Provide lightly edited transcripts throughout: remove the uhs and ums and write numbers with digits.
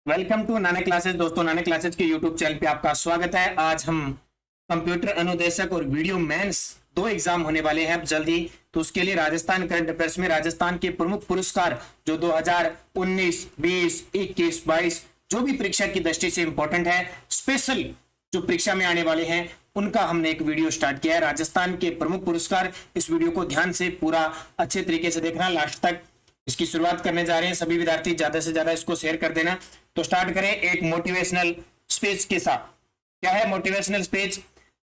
Welcome to Nana classes. दोस्तों, नाना classes के YouTube channel पे आपका स्वागत है। आज हम कंप्यूटर अनुदेशक और वीडियो मेंस दो एग्जाम होने वाले हैं अब जल्दी। तो उसके लिए राजस्थान करंट अफेयर्स में राजस्थान के प्रमुख पुरस्कार जो 2019, 20, 21, 22 जो भी परीक्षा की दृष्टि से इंपॉर्टेंट है, स्पेशल जो परीक्षा में आने वाले हैं, उनका हमने एक वीडियो स्टार्ट किया है। राजस्थान के प्रमुख पुरस्कार, इस वीडियो को ध्यान से पूरा अच्छे तरीके से देखना, लास्ट तक इसकी शुरुआत करने जा रहे हैं। सभी विद्यार्थी ज्यादा से ज्यादा इसको शेयर कर देना। तो स्टार्ट करें एक मोटिवेशनल स्पीच के साथ। क्या है मोटिवेशनल स्पीच?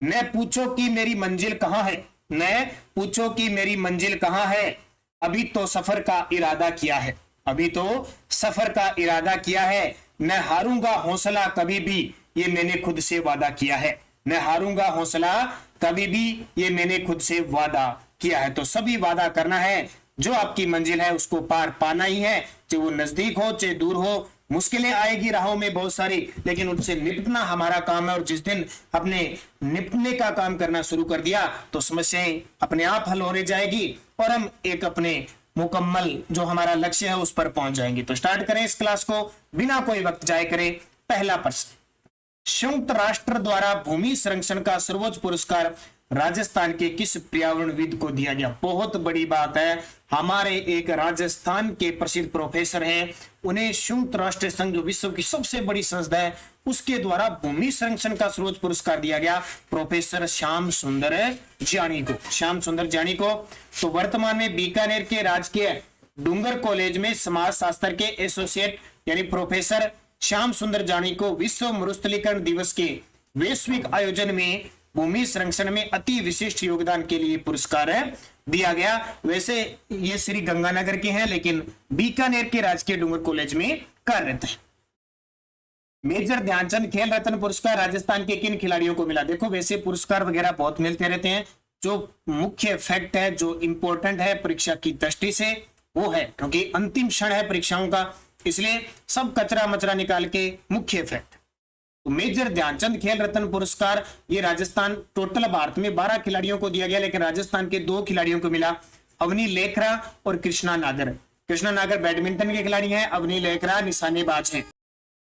न पूछो कि मेरी मंजिल कहां है, न पूछो कि मेरी मंजिल कहां है, अभी तो सफर का इरादा किया है, अभी तो सफर का इरादा किया है। न हारूंगा हौसला कभी भी, ये मैंने खुद से वादा किया है, न हारूंगा हौसला कभी भी, ये मैंने खुद से वादा किया है। तो सभी वादा करना है, जो आपकी मंजिल है उसको पार पाना ही है, चाहे वो नजदीक हो चाहे दूर हो। मुश्किलें आएगी राहों में बहुत सारी, लेकिन उनसे निपटना हमारा काम है। और जिस दिन अपने निपटने का काम करना शुरू कर दिया तो समस्याएं अपने आप हल होने जाएगी और हम एक अपने मुकम्मल जो हमारा लक्ष्य है उस पर पहुंच जाएंगे। तो स्टार्ट करें इस क्लास को बिना कोई वक्त जाए करें। पहला प्रश्न, संयुक्त राष्ट्र द्वारा भूमि संरक्षण का सर्वोच्च पुरस्कार राजस्थान के किस पर्यावरणविद को दिया गया? बहुत बड़ी बात है, हमारे एक राजस्थान के प्रसिद्ध प्रोफेसर हैं, उन्हें संयुक्त राष्ट्र संघ जो विश्व की सबसे बड़ी संस्था है उसके द्वारा भूमि संरक्षण का सर्वोच्च पुरस्कार दिया गया प्रोफेसर श्याम सुंदर जानी को, श्याम सुंदर जानी को। तो वर्तमान में बीकानेर के राजकीय डूंगर कॉलेज में समाज शास्त्र के एसोसिएट यानी प्रोफेसर श्याम सुंदर जानी को विश्व मरुस्थलीकरण दिवस के वैश्विक आयोजन में भूमि संरक्षण में अति विशिष्ट योगदान के लिए पुरस्कार दिया गया। वैसे ये श्री गंगानगर के हैं, लेकिन बीकानेर के राजकीय डूंगर कॉलेज में कार्यरत है। मेजर ध्यानचंद खेल रत्न पुरस्कार राजस्थान के किन खिलाड़ियों को मिला? देखो, वैसे पुरस्कार वगैरह बहुत मिलते रहते हैं, जो मुख्य फैक्ट है, जो इंपॉर्टेंट है परीक्षा की दृष्टि से, वो है, क्योंकि अंतिम क्षण है परीक्षाओं का, इसलिए सब कचरा मचरा निकाल के मुख्य फैक्ट। तो मेजर ध्यानचंद खेल रत्न पुरस्कार ये राजस्थान, टोटल भारत में 12 खिलाड़ियों को दिया गया, लेकिन राजस्थान के 2 खिलाड़ियों को मिला, अवनी लेखरा और कृष्णा नागर। कृष्णा नागर बैडमिंटन के खिलाड़ी हैं, अवनी लेखरा निशानेबाज हैं।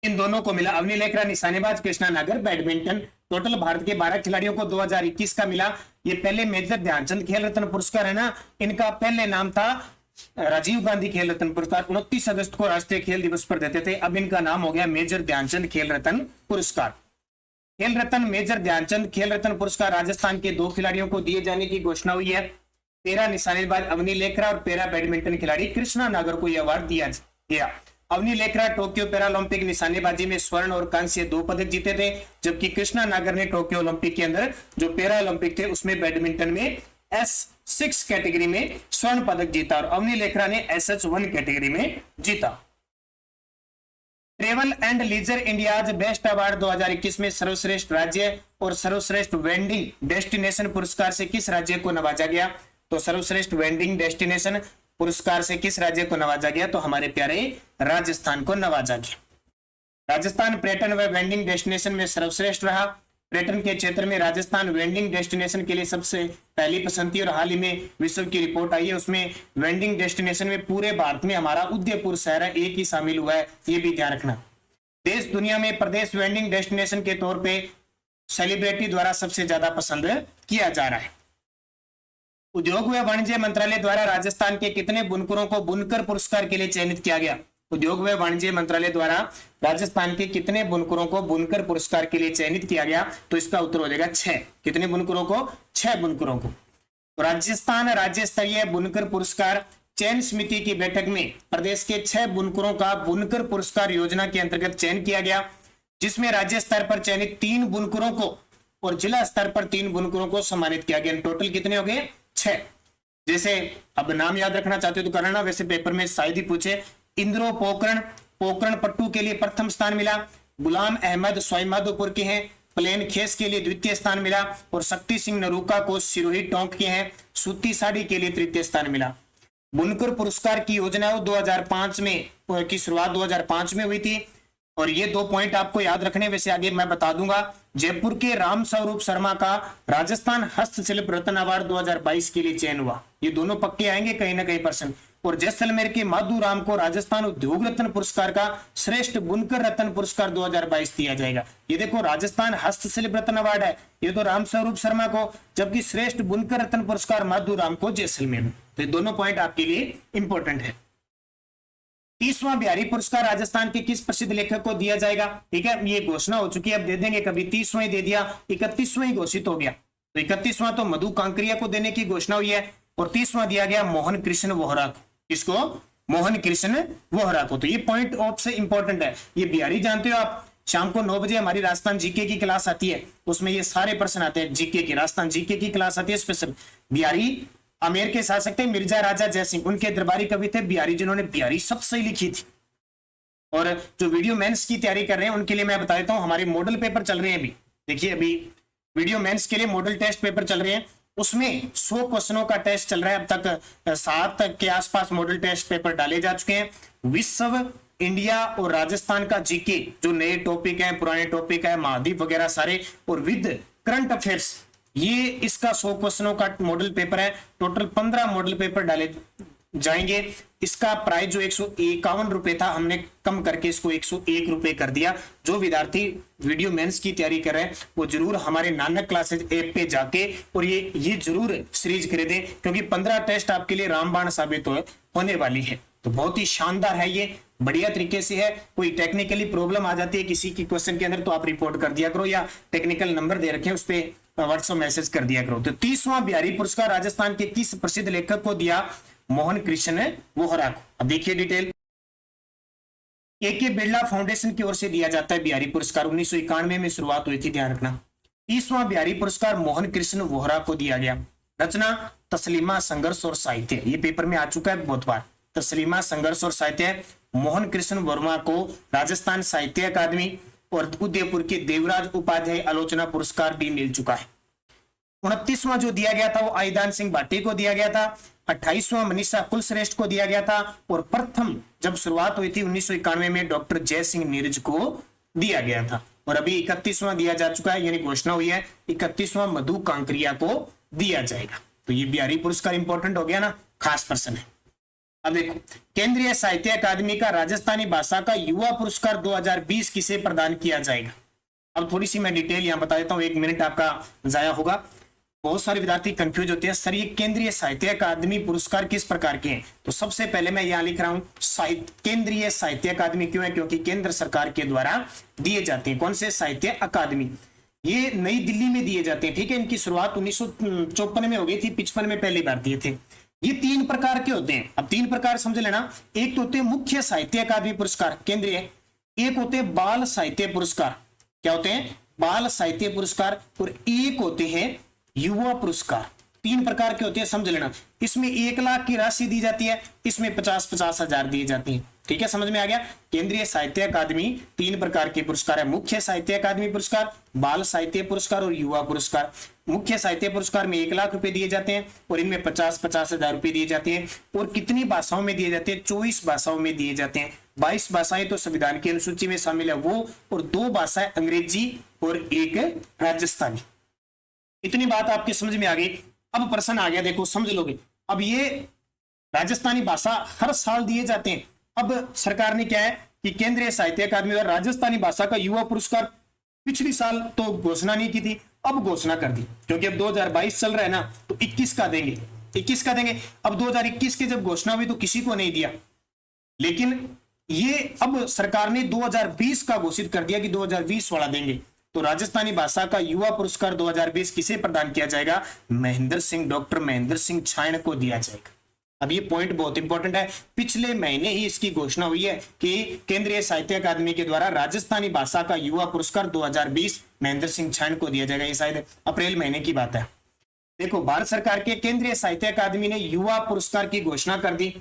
इन दोनों को मिला, अवनी लेखरा निशानेबाज, कृष्णा नागर बैडमिंटन। टोटल भारत के 12 खिलाड़ियों को 2021 का मिला। ये पहले मेजर ध्यानचंद खेल रत्न पुरस्कार है ना, इनका पहले नाम था राजीव गांधी खेल रत्न पुरस्कार, 29 अगस्त को राष्ट्रीय खेल दिवस पर देते थे, अब इनका नाम हो गया मेजर ध्यानचंद खेल रत्न पुरस्कार। खेल रत्न मेजर ध्यानचंद खेल रत्न पुरस्कार राजस्थान के 2 खिलाड़ियों को दिए जाने की घोषणा हुई है। पैरा निशानेबाज अवनी लेखरा और पैरा बैडमिंटन खिलाड़ी कृष्णा नागर को यह अवार्ड दिया गया। अवनी लेखरा टोक्यो पैरालंपिक निशानेबाजी में स्वर्ण और कांस्य 2 पदक जीते थे, जबकि कृष्णा नागर ने टोक्यो ओलंपिक के अंदर जो पैरालंपिक थे उसमें बैडमिंटन में S6 कैटेगरी में स्वर्ण पदक जीता और अवनी लेखरा ने SH1 कैटेगरी में जीता। Travel and leisure India's best award 2021 में सर्वश्रेष्ठ राज्य और सर्वश्रेष्ठ वेंडिंग डेस्टिनेशन पुरस्कार से किस राज्य को नवाजा गया? तो सर्वश्रेष्ठ वेंडिंग डेस्टिनेशन पुरस्कार से किस राज्य को नवाजा गया? तो हमारे प्यारे राजस्थान को नवाजा गया। राजस्थान पर्यटन व वेंडिंग डेस्टिनेशन में सर्वश्रेष्ठ रहा। पर्यटन के क्षेत्र में राजस्थान वेंडिंग डेस्टिनेशन के लिए सबसे पहली पसंद थी और हाल ही में विश्व की रिपोर्ट आई है, उसमें वेंडिंग डेस्टिनेशन में पूरे भारत में हमारा उदयपुर शहर है, एक ही शामिल हुआ है, ये भी ध्यान रखना। देश दुनिया में प्रदेश वेंडिंग डेस्टिनेशन के तौर पे सेलिब्रिटी द्वारा सबसे ज्यादा पसंद किया जा रहा है। उद्योग व वाणिज्य मंत्रालय द्वारा राजस्थान के कितने बुनकरों को बुनकर पुरस्कार के लिए चयनित किया गया? उद्योग व वाणिज्य मंत्रालय द्वारा राजस्थान के कितने बुनकरों को बुनकर पुरस्कार के लिए चयनित किया गया? तो इसका उत्तर हो जाएगा 6। कितने बुनकरों को? 6 बुनकरों को। तो राजस्थान राज्य स्तरीय बुनकर पुरस्कार चयन समिति की बैठक में प्रदेश के 6 बुनकरों का बुनकर पुरस्कार योजना के अंतर्गत चयन किया गया, जिसमें राज्य स्तर पर चयनित 3 बुनकरों को और जिला स्तर पर 3 बुनकरों को सम्मानित किया गया। टोटल कितने हो गए? 6। जैसे अब नाम याद रखना चाहते हो तो करना, वैसे पेपर में शायद ही पूछे। इंद्रो पोकरण, पोकरण पट्टू के लिए प्रथम स्थान मिला। गुलाम अहमद स्वाईमाधोपुर के हैं, प्लेन खेस के लिए द्वितीय स्थान मिला और शक्ति सिंह नरूका को सिरोही टोंक के हैं, सूती साड़ी के लिए तृतीय स्थान मिला। बुनकर पुरस्कार की योजना 2005 में की शुरुआत 2005 में हुई थी और ये 2 पॉइंट आपको याद रखने, वैसे आगे मैं बता दूंगा। जयपुर के राम स्वरूप शर्मा का राजस्थान हस्तशिल्प रत्न अवार्ड 2022 के लिए चयन हुआ। ये दोनों पक्के आएंगे कहीं ना कहीं पर्सन। और जैसलमेर के माधुराम को राजस्थान उद्योग रत्न पुरस्कार का श्रेष्ठ बुनकर रत्न पुरस्कार 2022 दिया जाएगा। ये देखो राजस्थान हस्तशिल्प रत्न अवार्ड है, ये तो रामस्वरूप शर्मा को, जबकि श्रेष्ठ बुनकर रत्न पुरस्कार माधुराम को जैसलमेर में। तो ये दोनों पॉइंट आपके लिए इंपॉर्टेंट है। 30वां बिहारी पुरस्कार राजस्थान के किस प्रसिद्ध लेखक को दिया जाएगा? ठीक है, ये घोषणा हो चुकी है, अब दे देंगे, कभी 30वां ही दे दिया, 31वां ही घोषित हो गया। तो 31वां तो मधु कांकरिया को देने की घोषणा हुई है और 30वां दिया गया मोहन कृष्ण वोहरा को। किसको? मोहन कृष्ण वोहरा को। तो ये पॉइंट ऑफ से इंपॉर्टेंट है। ये बिहारी जानते हो आप, शाम को 9 बजे हमारी राजस्थान जीके की क्लास आती है, उसमें ये सारे प्रश्न आते हैं जीके की, राजस्थान जीके की क्लास आती है स्पेशल। बिहारी आमेर के शासक थे मिर्जा राजा जयसिंह, उनके दरबारी कवि थे बिहारी, जिन्होंने बिहारी सब सही लिखी थी। और जो वीडियो मेंस की तैयारी कर रहे हैं उनके लिए मैं बता देता हूं, हमारे मॉडल पेपर चल रहे हैं अभी। देखिए अभी वीडियो मेंस के लिए मॉडल टेस्ट पेपर चल रहे हैं, उसमें 100 क्वेश्चनों का टेस्ट चल रहा है। अब तक 7 के आसपास मॉडल टेस्ट पेपर डाले जा चुके हैं। विश्व, इंडिया और राजस्थान का जीके, जो नए टॉपिक हैं, पुराने टॉपिक है, महाद्वीप वगैरह सारे, और विद करंट अफेयर्स, ये इसका 100 क्वेश्चनों का मॉडल पेपर है। टोटल 15 मॉडल पेपर डाले जाएंगे। इसका प्राइस जो 151 रुपए था, हमने कम करके इसको 101 रुपए कर दिया। जो विद्यार्थी वीडियो मेंस की तैयारी कर रहे हैं वो जरूर हमारे नानक क्लासेज ऐप पे जाके और ये जरूर सीरीज खरीदें, क्योंकि 15 टेस्ट आपके लिए रामबाण साबित होने वाली है। तो बहुत ही शानदार है, ये बढ़िया तरीके से है। कोई टेक्निकली प्रॉब्लम आ जाती है किसी की क्वेश्चन के अंदर तो आप रिपोर्ट कर दिया करो, या टेक्निकल नंबर दे रखे हैं उस पर व्हाट्सएप मैसेज कर दिया करो। तो 30वां बिहारी पुरस्कार राजस्थान के किस प्रसिद्ध लेखक को दिया? मोहन कृष्ण वोहरा को। अब देखिए डिटेल। ए.के. बिरला फाउंडेशन की ओर से दिया जाता है बिहारी पुरस्कार, 1991 में शुरुआत हुई थी, ध्यान रखना। 30वां बिहारी पुरस्कार मोहन कृष्ण वोहरा को दिया गया। रचना तस्लीमा संघर्ष और साहित्य, ये पेपर में आ चुका है बहुत बार। तस्लीमा संघर्ष और साहित्य, मोहन कृष्ण वर्मा को राजस्थान साहित्य अकादमी और उदयपुर के देवराज उपाध्याय आलोचना पुरस्कार भी मिल चुका है। 29वां जो दिया गया था वो आईदान सिंह भाटी को दिया गया था। 28वां मनीषा कुलश्रेष्ठ को दिया गया था। और प्रथम जब शुरुआत हुई थी 1991 में डॉक्टर जय सिंह नीरज को दिया गया था। और अभी 31वां दिया जा चुका है, यानी घोषणा हुई है 31वां मधु कांकरिया को दिया जाएगा। तो ये बिहारी पुरस्कार इंपॉर्टेंट हो गया ना, खास प्रश्न है। अब देखो, केंद्रीय साहित्य अकादमी का राजस्थानी भाषा का युवा पुरस्कार 2020 किसे प्रदान किया जाएगा? अब थोड़ी सी मैं डिटेल यहाँ बता देता हूँ, 1 मिनट आपका जाया होगा। बहुत सारे विद्यार्थी कंफ्यूज होते हैं, सर ये केंद्रीय साहित्य अकादमी पुरस्कार किस प्रकार के हैं? तो सबसे पहले मैं यहाँ लिख रहा हूँ केंद्रीय साहित्य अकादमी। क्यों है? क्योंकि केंद्र सरकार के द्वारा दिए जाते हैं। कौन से? साहित्य अकादमी। ये नई दिल्ली में दिए जाते हैं, ठीक है। इनकी शुरुआत 1954 में हो गई थी, 55 में पहली बार दिए थे। ये 3 प्रकार के होते हैं। अब 3 प्रकार समझ लेना। एक तो होते हैं मुख्य साहित्य अकादमी पुरस्कार केंद्रीय, एक होते हैं बाल साहित्य पुरस्कार। क्या होते हैं? बाल साहित्य पुरस्कार। और एक होते हैं युवा पुरस्कार। 3 प्रकार के होते हैं, समझ लेना। इसमें 1 लाख की राशि दी जाती है, इसमें 50-50 हजार दिए जाती है। ठीक है, समझ में आ गया। केंद्रीय साहित्य अकादमी 3 प्रकार के पुरस्कार है, मुख्य साहित्य अकादमी पुरस्कार, बाल साहित्य पुरस्कार और युवा पुरस्कार। मुख्य साहित्य पुरस्कार में 1 लाख रुपए दिए जाते हैं और इनमें 50-50 हजार रुपए दिए जाते हैं। और कितनी भाषाओं में दिए जाते हैं? 24 भाषाओं में दिए जाते हैं। 22 भाषाएं तो संविधान की अनुसूची में शामिल है वो, और 2 भाषाएं अंग्रेजी और 1 राजस्थानी। इतनी बात आपकी समझ में आ गई। अब प्रश्न आ गया, देखो समझ लोगे। अब ये राजस्थानी भाषा हर साल दिए जाते हैं। अब सरकार ने क्या है कि केंद्रीय साहित्य अकादमी और राजस्थानी भाषा का युवा पुरस्कार पिछली साल तो घोषणा नहीं की थी, अब घोषणा कर दी। क्योंकि अब 2022 चल रहा है ना, तो 21 का देंगे, 21 का देंगे। अब 2021 की जब घोषणा हुई तो किसी को नहीं दिया, लेकिन ये अब सरकार ने 2020 का घोषित कर दिया कि 2020 वाला देंगे। तो राजस्थानी भाषा का युवा पुरस्कार 2020 किसे प्रदान किया जाएगा? महेंद्र सिंह, डॉक्टर महेंद्र सिंह छायण को दिया जाएगा। अब ये पॉइंट बहुत इंपॉर्टेंट है, पिछले महीने ही इसकी घोषणा हुई है कि केंद्रीय साहित्य अकादमी के द्वारा राजस्थानी भाषा का युवा पुरस्कार 2020 महेंद्र सिंह छायण को दिया जाएगा। ये शायद अप्रैल महीने की बात है। देखो, भारत सरकार के केंद्रीय साहित्य अकादमी ने युवा पुरस्कार की घोषणा कर दी।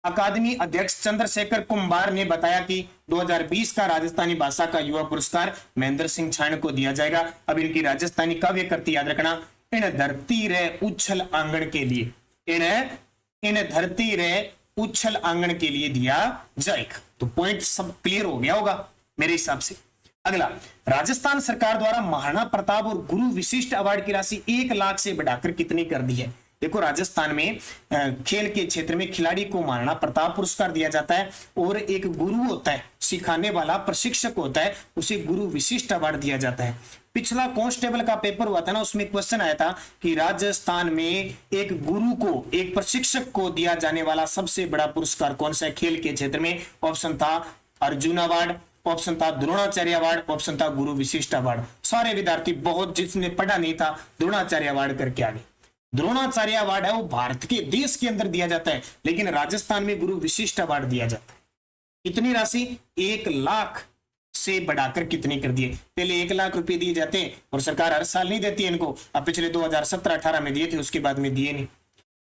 अकादमी अध्यक्ष चंद्रशेखर कुंभार ने बताया कि 2020 का राजस्थानी भाषा का युवा पुरस्कार महेंद्र सिंह छायण को दिया जाएगा। अब इनकी राजस्थानी काव्य कृति याद रखना, इन धरती रे उछल आंगन के लिए, इन धरती रे उछल आंगन के लिए दिया जाएगा। तो पॉइंट सब क्लियर हो गया होगा मेरे हिसाब से। अगला, राजस्थान सरकार द्वारा महाराणा प्रताप और गुरु विशिष्ट अवार्ड की राशि 1 लाख से बढ़ाकर कितनी कर दी है? देखो राजस्थान में खेल के क्षेत्र में खिलाड़ी को महाराणा प्रताप पुरस्कार दिया जाता है, और एक गुरु होता है, सिखाने वाला प्रशिक्षक होता है, उसे गुरु विशिष्ट अवार्ड दिया जाता है। पिछला कांस्टेबल का पेपर हुआ था ना, उसमें क्वेश्चन आया था कि राजस्थान में एक गुरु को, एक प्रशिक्षक को दिया जाने वाला सबसे बड़ा पुरस्कार कौन सा है खेल के क्षेत्र में। ऑप्शन था अर्जुन अवार्ड, ऑप्शन था द्रोणाचार्य अवार्ड, ऑप्शन था गुरु विशिष्ट अवार्ड। सारे विद्यार्थी, बहुत जिसने पढ़ा नहीं था, द्रोणाचार्य अवार्ड करके आ गए। द्रोणाचार्य अवार्ड है वो भारत के देश के अंदर दिया जाता है, लेकिन राजस्थान में गुरु विशिष्ट अवार्ड दिया जाता है। इतनी राशि 1 लाख से बढ़ाकर कितनी कर दिए। पहले 1 लाख रुपए दिए जाते हैं और सरकार हर साल नहीं देती इनको। अब पिछले 2017-18 में दिए थे, उसके बाद में दिए नहीं।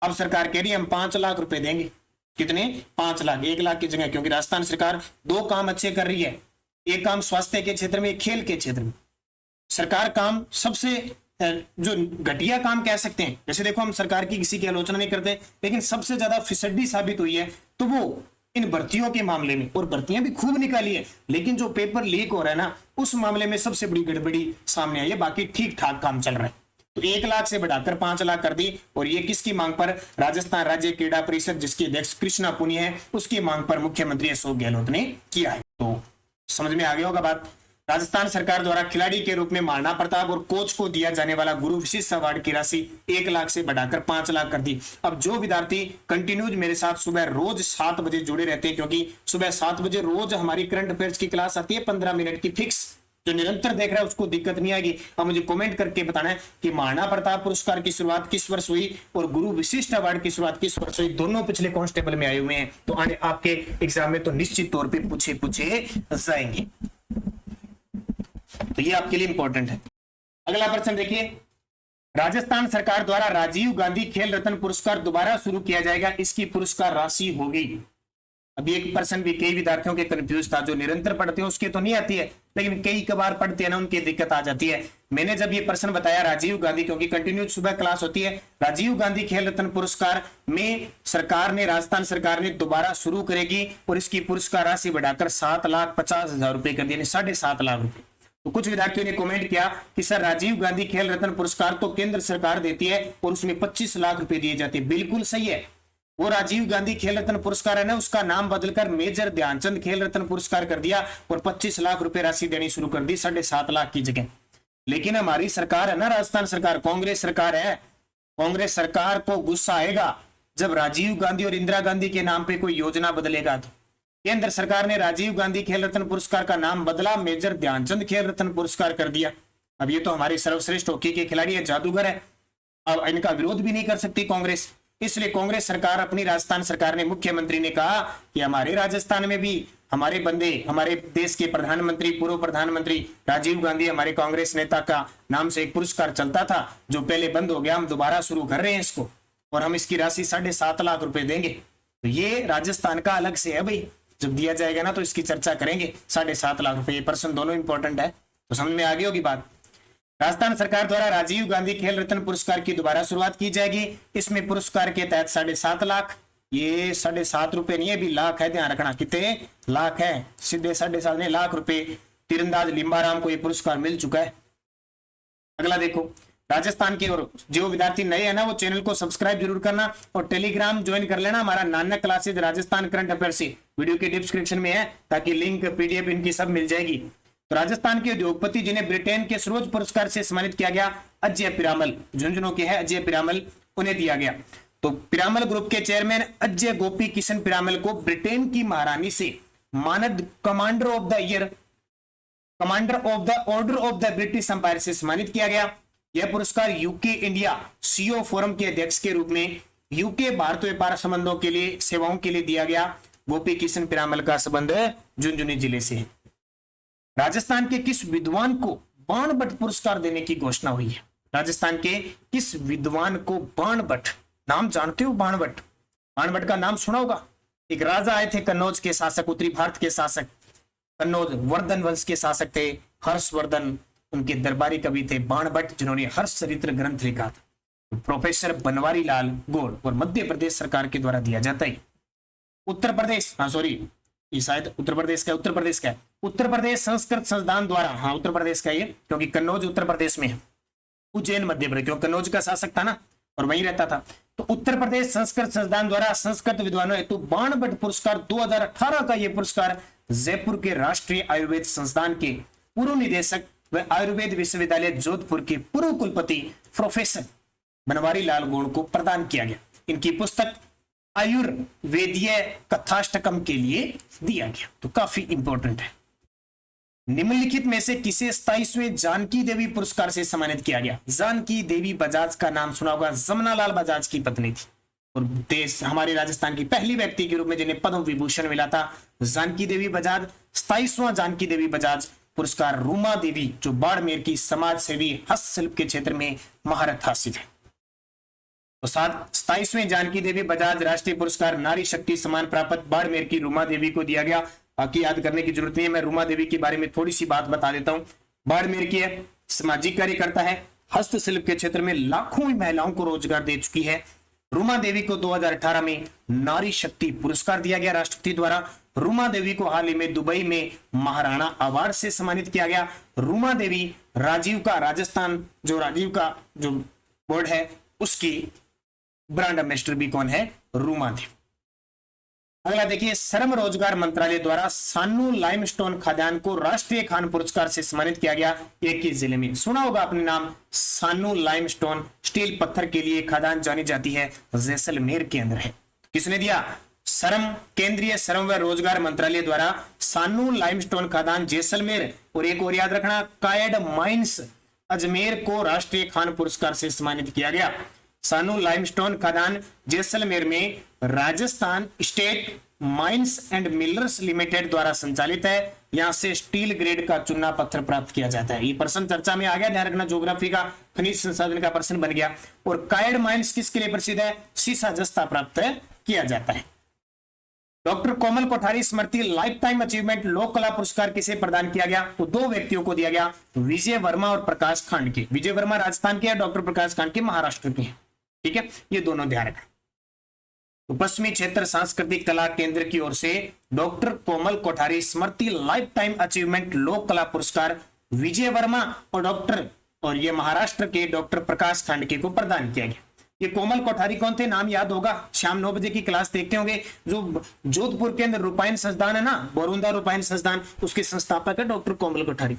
अब सरकार कह रही है हम 5 लाख रुपए देंगे। कितने? 5 लाख, 1 लाख की जगह। क्योंकि राजस्थान सरकार 2 काम अच्छे कर रही है, एक काम स्वास्थ्य के क्षेत्र में, खेल के क्षेत्र में। सरकार काम सबसे जो घटिया काम कह सकते हैं, जैसे देखो हम सरकार की किसी की आलोचना नहीं करते, लेकिन सबसे ज्यादा फिसड्डी साबित हुई है तो वो इन भर्तियों के मामले में। और भर्तियां भी खूब निकाली है, लेकिन जो पेपर लीक हो रहा है ना, उस मामले में सबसे बड़ी गड़बड़ी सामने आई है। बाकी ठीक ठाक काम चल रहा है। तो 1 लाख से बढ़ाकर 5 लाख कर दी, और ये किसकी मांग पर? राजस्थान राज्य क्रीड़ा परिषद, जिसके अध्यक्ष कृष्णा पुनिया है, उसकी मांग पर मुख्यमंत्री अशोक गहलोत ने किया है। तो समझ में आ गया होगा बात। राजस्थान सरकार द्वारा खिलाड़ी के रूप में महाराणा प्रताप और कोच को दिया जाने वाला गुरु विशिष्ट अवार्ड की राशि 1 लाख से बढ़ाकर 5 लाख कर दी। अब जो विद्यार्थी कंटिन्यूज मेरे साथ सुबह रोज 7 बजे जुड़े रहते हैं, क्योंकि सुबह 7 बजे रोज हमारी करंट अफेयर्स की क्लास आती है 15 मिनट की फिक्स, जो निरंतर देख रहा है उसको दिक्कत नहीं आएगी। अब मुझे कमेंट करके बताना है कि महाराणा प्रताप पुरस्कार की शुरुआत किस वर्ष हुई और गुरु विशिष्ट अवार्ड की शुरुआत किस वर्ष हुई। दोनों पिछले कांस्टेबल में आए हुए हैं, तो आने आपके एग्जाम में तो निश्चित तौर पर पूछे जाएंगे। तो ये आपके लिए इंपॉर्टेंट है। अगला प्रश्न देखिए, राजस्थान सरकार द्वारा राजीव गांधी खेल रत्न पुरस्कार दोबारा शुरू किया जाएगा, इसकी पुरस्कार राशि होगी। अभी एक प्रश्न भी कई विद्यार्थियों के कंफ्यूज था, जो निरंतर पढ़ते हैं उसके तो नहीं आती है, लेकिन कई कबार पढ़ते हैं ना, उनकी दिक्कत आ जाती है। मैंने जब ये प्रश्न बताया राजीव गांधी, क्योंकि कंटिन्यू सुबह क्लास होती है, राजीव गांधी खेल रत्न पुरस्कार में सरकार ने, राजस्थान सरकार ने दोबारा शुरू करेगी और इसकी पुरस्कार राशि बढ़ाकर 7,50,000 रुपए कर दी, 7.5 लाख रुपए। तो कुछ विद्यार्थियों ने कमेंट किया कि सर राजीव गांधी खेल रत्न पुरस्कार तो केंद्र सरकार देती है और उसमें 25 लाख रुपए दिए जाते हैं। बिल्कुल सही है, वो राजीव गांधी खेल रत्न पुरस्कार है ना, उसका नाम बदलकर मेजर ध्यानचंद खेल रत्न पुरस्कार कर दिया और 25 लाख रुपए राशि देनी शुरू कर दी 7.5 लाख की जगह। लेकिन हमारी सरकार है ना, राजस्थान सरकार, कांग्रेस सरकार है, कांग्रेस सरकार को गुस्सा आएगा जब राजीव गांधी और इंदिरा गांधी के नाम पे कोई योजना बदलेगा। तो केंद्र सरकार ने राजीव गांधी खेल रत्न पुरस्कार का नाम बदला, मेजर ध्यानचंद खेल रत्न पुरस्कार कर दिया। अब ये तो हमारे सर्वश्रेष्ठ हॉकी के खिलाड़ी है, जादूगर है, अब इनका विरोध भी नहीं कर सकती कांग्रेस। इसलिए कांग्रेस सरकार, अपनी राजस्थान सरकार ने, मुख्यमंत्री ने कहा कि हमारे राजस्थान में भी हमारे बंदे, हमारे देश के प्रधानमंत्री, पूर्व प्रधानमंत्री राजीव गांधी, हमारे कांग्रेस नेता का नाम से एक पुरस्कार चलता था जो पहले बंद हो गया, हम दोबारा शुरू कर रहे हैं इसको, और हम इसकी राशि 7.5 लाख रुपए देंगे। तो ये राजस्थान का अलग से है भाई, जब दिया जाएगा ना तो इसकी चर्चा करेंगे। 7.5 लाख रुपए, ये प्रश्न दोनों इंपॉर्टेंट है, तो समझ में आ गई होगी बात। राजस्थान सरकार द्वारा राजीव गांधी खेल रत्न पुरस्कार की दोबारा शुरुआत की जाएगी। इसमें पुरस्कार के तहत 7.5 लाख, ये 7.5 रुपए नहीं है, भी लाख है, ध्यान रखना कितने लाख है, सीधे 7.5 नहीं, लाख रुपए तीरंदाज लिम्बाराम को ये पुरस्कार मिल चुका है। अगला देखो, राजस्थान के, और जो विद्यार्थी नए हैं ना वो चैनल को सब्सक्राइब जरूर करना और टेलीग्राम ज्वाइन कर लेना, हमारा Nanak classes Rajasthan current affairs video के डिस्क्रिप्शन में है, ताकि लिंक पीडीएफ इनकी सब मिल जाएगी। तो राजस्थान के उद्योगपति जिन्हें ब्रिटेन के सरोज पुरस्कार से सम्मानित किया गया, अजय पिरामल, झुंझुनू के है अजय पिरामल, उन्हें दिया गया। तो पिरामल ग्रुप के चेयरमैन अजय गोपी किशन पिरामल को ब्रिटेन की महारानी से मानद commander of the year, commander of the order of the British Empire से सम्मानित किया गया। यह पुरस्कार यूके इंडिया सीओ फोरम के अध्यक्ष के रूप में यूके भारत व्यापार संबंधों के लिए, सेवाओं के लिए दिया गया। गोपी किशन पिरामल का संबंध झुंझुनू जिले से है। राजस्थान के किस विद्वान को बाणभट्ट पुरस्कार देने की घोषणा हुई है? राजस्थान के किस विद्वान को बाणभट्ट, नाम जानते हो बाणभट्ट? बाणभट्ट का नाम सुना होगा। एक राजा आए थे कन्नौज के शासक, उत्तरी भारत के शासक, कन्नौज वर्धन वंश के शासक थे, हर्षवर्धन उनके दरबारी कवि थे बाणभट्ट, जिन्होंने हर्ष चरित्र ग्रंथ लिखा था। तो प्रोफेसर बनवारी लाल गौड़, और मध्य प्रदेश सरकार के द्वारा दिया जाता है। उत्तर प्रदेश, ये शायद उत्तर प्रदेश का, उत्तर प्रदेश संस्कृत संस्थान द्वारा, उत्तर प्रदेश का ये, क्योंकि कन्नौज उत्तर प्रदेश में है, उज्जैन मध्य प्रदेश, क्योंकि कन्नौज का शासक था ना और वहीं रहता था। तो उत्तर प्रदेश संस्कृत संस्थान द्वारा संस्कृत विद्वानों हेतु बाणभट्ट पुरस्कार 2018 का यह पुरस्कार जयपुर के राष्ट्रीय आयुर्वेद संस्थान के पूर्व निदेशक व आयुर्वेद विश्वविद्यालय जोधपुर के पूर्व कुलपति प्रोफेसर बनवारी लाल गौड़ को प्रदान किया गया। इनकी पुस्तक आयुर्वेदीय कथाष्टकम के लिए दिया गया, तो काफी इंपॉर्टेंट है। निम्नलिखित में से किसे 27वें जानकी देवी पुरस्कार से सम्मानित किया गया? जानकी देवी बजाज का नाम सुना होगा, जमुनालाल बजाज की पत्नी थी और देश हमारे राजस्थान की पहली व्यक्ति के रूप में जिन्हें पद्म विभूषण मिला था, जानकी देवी बजाज। 27वां जानकी देवी बजाज पुरस्कार रूमा देवी, जो बाड़मेर की समाज सेवी हस्तशिल्प के क्षेत्र में महारत हासिल है। तो 27वें जानकी देवी बजाज राष्ट्रीय पुरस्कार नारी शक्ति सम्मान प्राप्त बाड़मेर की रूमा देवी को दिया गया। बाकी याद करने की जरूरत नहीं है, मैं रूमा देवी के बारे में थोड़ी सी बात बता देता हूं। बाड़मेर की है, सामाजिक कार्यकर्ता है, हस्तशिल्प के क्षेत्र में लाखों महिलाओं को रोजगार दे चुकी है। रूमा देवी को 2018 में नारी शक्ति पुरस्कार दिया गया राष्ट्रपति द्वारा। रूमा देवी को हाल ही में दुबई में महाराणा अवार्ड से सम्मानित किया गया। रूमा देवी राजीव का जो बोर्ड है उसकी ब्रांड एम्बेसडर भी कौन है? रूमा देवी। अगला देखिए, श्रम रोजगार मंत्रालय द्वारा सानू लाइमस्टोन खाद्यान्न को राष्ट्रीय खान पुरस्कार से सम्मानित किया गया। एक ही जिले में सुना होगा अपने नाम, सानू लाइमस्टोन स्टील पत्थर के लिए खाद्यान्न जानी जाती है, जैसलमेर के अंदर है। किसने दिया? केंद्रीय श्रम व रोजगार मंत्रालय द्वारा सानू लाइमस्टोन खाद्यान्न जैसलमेर, और एक और याद रखना, कायड माइंस अजमेर को राष्ट्रीय खान पुरस्कार से सम्मानित किया गया। सानू लाइमस्टोन खदान जैसलमेर में Rajasthan state mines and millers limited द्वारा संचालित है। यहां से स्टील ग्रेड का चूना पत्थर प्राप्त किया जाता है। ये प्रश्न चर्चा में आ गया, ध्यान रखना, ज्योग्राफी का खनिज संसाधन का प्रश्न बन गया। और कायड माइंस किसके लिए प्रसिद्ध है? सीसा जस्ता प्राप्त किया जाता है। डॉक्टर कोमल कोठारी स्मृति लाइफ टाइम अचीवमेंट लोक कला पुरस्कार किसे प्रदान किया गया? तो दो व्यक्तियों को दिया गया, विजय वर्मा और प्रकाश खांडके। विजय वर्मा राजस्थान के, डॉक्टर प्रकाश खांडके महाराष्ट्र के हैं। ठीक है, ये दोनों ध्यान रखें। तो पश्चिमी क्षेत्र सांस्कृतिक कला केंद्र की ओर से डॉक्टर कोमल कोठारी स्मृति लाइफ टाइम अचीवमेंट लोक कला पुरस्कार विजय वर्मा और ये महाराष्ट्र के डॉक्टर प्रकाश खांडके को प्रदान किया गया। ये कोमल कोठारी कौन थे? नाम याद होगा, शाम 9 बजे की क्लास देखते होंगे। जो जोधपुर के अंदर रूपायन संस्थान है ना, बोरुंदा रूपायन संस्थान, उसके संस्थापक है डॉक्टर कोमल कोठारी।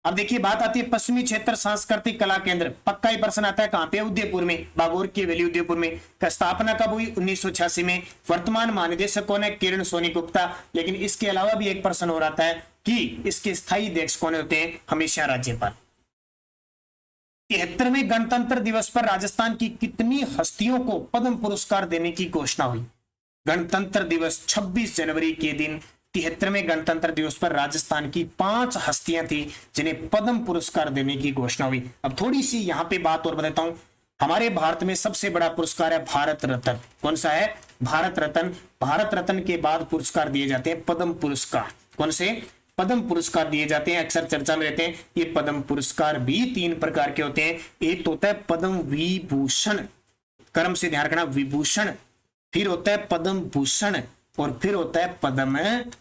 अब देखिए, बात आती है पश्चिमी क्षेत्र सांस्कृतिक कला केंद्र। पक्का ही प्रश्न आता है, कहां पे? उदयपुर में, बागोर की वैली उदयपुर में। का स्थापना कब हुई? 1986 में। वर्तमान महानिदेशक कौन है? किरण सोनी गुप्ता। लेकिन इसके अलावा भी एक प्रश्न हो रहा है कि इसके स्थायी अध्यक्ष कौन होते हैं? हमेशा राज्यपाल। 73वें गणतंत्र दिवस पर राजस्थान की कितनी हस्तियों को पद्म पुरस्कार देने की घोषणा हुई? गणतंत्र दिवस 26 जनवरी के दिन 73वें गणतंत्र दिवस पर राजस्थान की 5 हस्तियां थी जिन्हें पद्म पुरस्कार देने की घोषणा हुई। अब थोड़ी सी यहां पे बात और बताता हूं। हमारे भारत में सबसे बड़ा पुरस्कार है भारत रत्न। कौन सा है? भारत रत्न। भारत रत्न के बाद पुरस्कार दिए जाते हैं पद्म पुरस्कार। कौन से? पद्म पुरस्कार दिए जाते हैं, अक्सर चर्चा में रहते हैं। ये पद्म पुरस्कार भी 3 प्रकार के होते हैं। एक तो होता है पद्म विभूषण, क्रम से ध्यान रखना, विभूषण, फिर होता है पद्म भूषण, और फिर होता है पद्म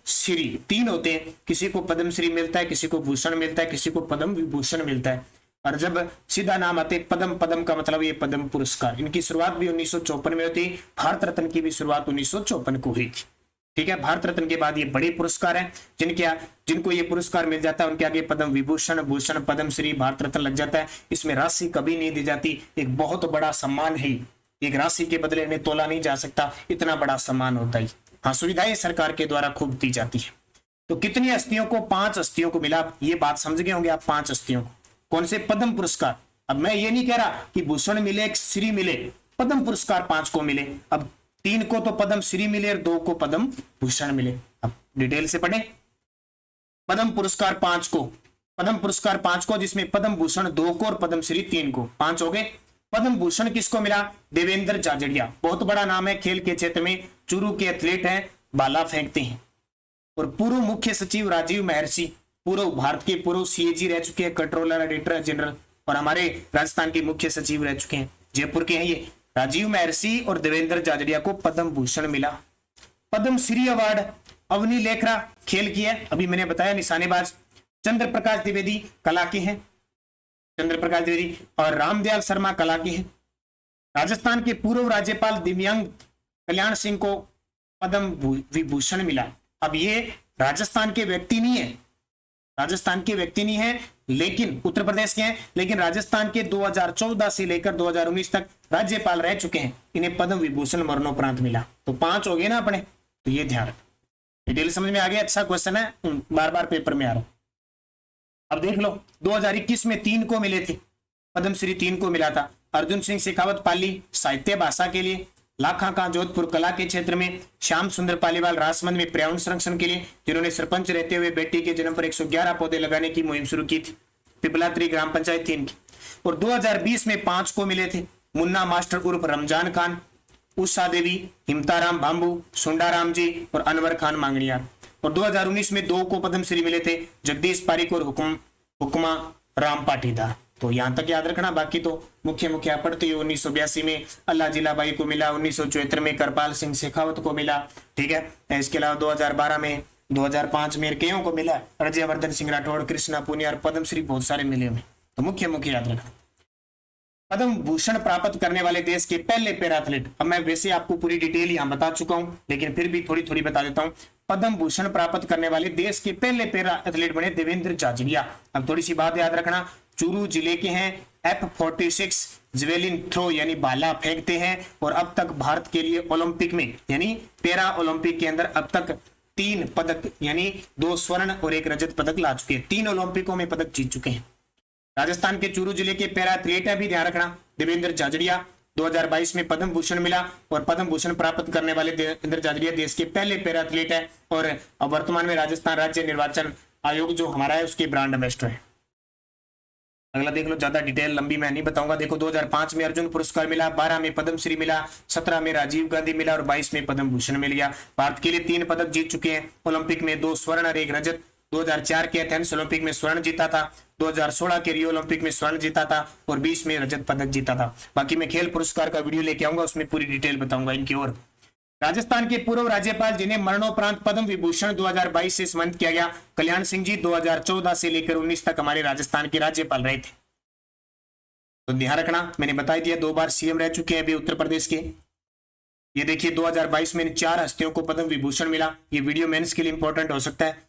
श्री। 3 होते हैं। किसी को पद्म श्री मिलता है, किसी को भूषण मिलता है, किसी को पद्म विभूषण मिलता है। और जब सीधा नाम आते पद्म, पद्म का मतलब ये पद्म पुरस्कार। इनकी शुरुआत भी 1954 में होती। भारत रत्न की भी शुरुआत 1954 को हुई थी। ठीक है, भारत रत्न के बाद ये बड़े पुरस्कार हैं जिनको ये पुरस्कार मिल जाता है, उनके आगे पद्म विभूषण, भूषण, पद्म श्री, भारत रत्न लग जाता है। इसमें राशि कभी नहीं दी जाती। एक बहुत बड़ा सम्मान है। एक राशि के बदले इन्हें तोला नहीं जा सकता, इतना बड़ा सम्मान होता है। हाँ, सुविधाएं सरकार के द्वारा खूब दी जाती है। तो कितनी हस्तियों को? 5 हस्तियों को मिला। ये बात समझ गए होंगे आप, 5 हस्तियों को। कौन से? पद्म पुरस्कार। अब मैं ये नहीं कह रहा कि भूषण मिले, श्री मिले, पद्म पुरस्कार 5 को मिले। अब 3 को तो पद्म श्री मिले और 2 को पद्म भूषण मिले। अब डिटेल से पढ़े। पद्म पुरस्कार 5 को, जिसमें पद्म भूषण 2 को और पद्म श्री 3 को, 5 हो गए। पद्म भूषण किसको मिला? देवेंद्र जाजड़िया। बहुत बड़ा नाम है खेल के क्षेत्र में, चूरू के एथलीट हैं, भाला फेंकते हैं। और पूर्व मुख्य सचिव राजीव महर्षि, पूर्व भारत के पूर्व सीएजी रह चुके हैं, कंट्रोलर एडिटर जनरल, और हमारे राजस्थान के मुख्य सचिव रह चुके हैं, जयपुर के हैं ये। राजीव महर्षि और देवेंद्र जाजड़िया को पद्म भूषण मिला। पद्म श्री अवार्ड अवनी लेखरा खेल की है, अभी मैंने बताया, निशानेबाज। चंद्र प्रकाश द्विवेदी कला के हैं, चंद्र प्रकाश द्विवेदी, और रामदयाल शर्मा कला के हैं। राजस्थान के पूर्व राज्यपाल दिव्यांग कल्याण सिंह को पद्म विभूषण मिला। अब ये राजस्थान के व्यक्ति नहीं है, राजस्थान के व्यक्ति नहीं है, लेकिन उत्तर प्रदेश के हैं, लेकिन राजस्थान के 2014 से लेकर 2019 तक राज्यपाल रह चुके हैं। इन्हें पद्म विभूषण मरणोपरांत मिला। तो 5 हो गए ना अपने, तो ये ध्यान रखो। डिटेल समझ में आ गया? अच्छा क्वेश्चन है, बार बार पेपर में आ रहा। अब देख लो 2021 में 3 को मिले थे पद्मश्री, 3 को मिला था। अर्जुन सिंह शेखावत पाली साहित्य भाषा के लिए, लाखा का जोधपुर कला के क्षेत्र में, श्याम सुंदर पालीवाल राजसमंद में पर्यावरण संरक्षण के लिए, जिन्होंने सरपंच रहते हुए बेटी के जन्म पर 111 पौधे लगाने की मुहिम शुरू की थी, पिपलात्री ग्राम पंचायत थी इनकी। और 2020 में 5 को मिले थे, मुन्ना मास्टर उर्फ रमजान खान, उषा देवी, हिमताराम बाम्बू, सुंडाराम जी और अनवर खान मांगणियार। और 2019 में 2 को पद्मश्री मिले थे, जगदीश पारिक और हुक्मा राम पाटीदार। तो यहां तक याद रखना, बाकी तो मुख्य पढ़ते हुए 1982 में अल्लाह जिलाबाई को मिला, 1974 में करपाल सिंह शेखावत को मिला, ठीक है। इसके अलावा 2012 में, 2005 में कईयों को मिला, राज्यवर्धन सिंह राठौड़, कृष्णा पुनिया, पद्मश्री बहुत सारे मिले हुए। तो मुख्य याद रखना। पद्म भूषण प्राप्त करने वाले देश के पहले पैरा एथलीट, अब मैं वैसे आपको पूरी डिटेल यहां बता चुका हूं, लेकिन फिर भी थोड़ी बता देता हूं। पद्म भूषण प्राप्त करने वाले देश के पहले पैरा एथलीट बने देवेंद्र जाजड़िया। अब थोड़ी सी बात याद रखना, चूरू जिले के हैं, F46 जवेलिन थ्रो यानी भाला फेंकते हैं, और अब तक भारत के लिए ओलंपिक में यानी पैरा ओलंपिक के अंदर अब तक 3 पदक यानी 2 स्वर्ण और 1 रजत पदक ला चुके हैं। 3 ओलंपिकों में पदक जीत चुके हैं। राजस्थान के चूरू जिले के पैरा एथलीट है, भी ध्यान रखना, देवेंद्र जाजड़िया। 2022 में पद्म भूषण मिला, और पद्म भूषण प्राप्त करने वाले देवेंद्र जाजड़िया देश के पहले पैरा एथलीट है, और वर्तमान में राजस्थान राज्य निर्वाचन आयोग जो हमारा है उसके ब्रांड एम्बेसडर है। अगला देख लो, ज्यादा डिटेल लंबी मैं नहीं बताऊंगा। देखो 2005 में अर्जुन पुरस्कार मिला, 12 में पद्मश्री मिला, 17 में राजीव गांधी मिला और 22 में पद्म भूषण मिल गया। भारत के लिए 3 पदक जीत चुके हैं ओलंपिक में, 2 स्वर्ण और 1 रजत। 2004 के एथेंस ओलंपिक में स्वर्ण जीता था, 2016 के रियो ओलंपिक में स्वर्ण जीता था और 20 में रजत पदक जीता था। बाकी मैं खेल पुरस्कार का वीडियो लेके आऊंगा, उसमें पूरी डिटेल बताऊंगा इनकी। और राजस्थान के पूर्व राज्यपाल जिन्हें मरणोपरांत पद्म विभूषण 2022 से सम्मानित किया गया, कल्याण सिंह जी 2014 से लेकर 19 तक हमारे राजस्थान के राज्यपाल रहे थे। तो ध्यान रखना, मैंने बता दिया, 2 बार सीएम रह चुके हैं अभी उत्तर प्रदेश के। ये देखिए 2022 में 4 हस्तियों को पद्म विभूषण मिला। ये वीडियो मेंस के लिए इंपॉर्टेंट हो सकता है।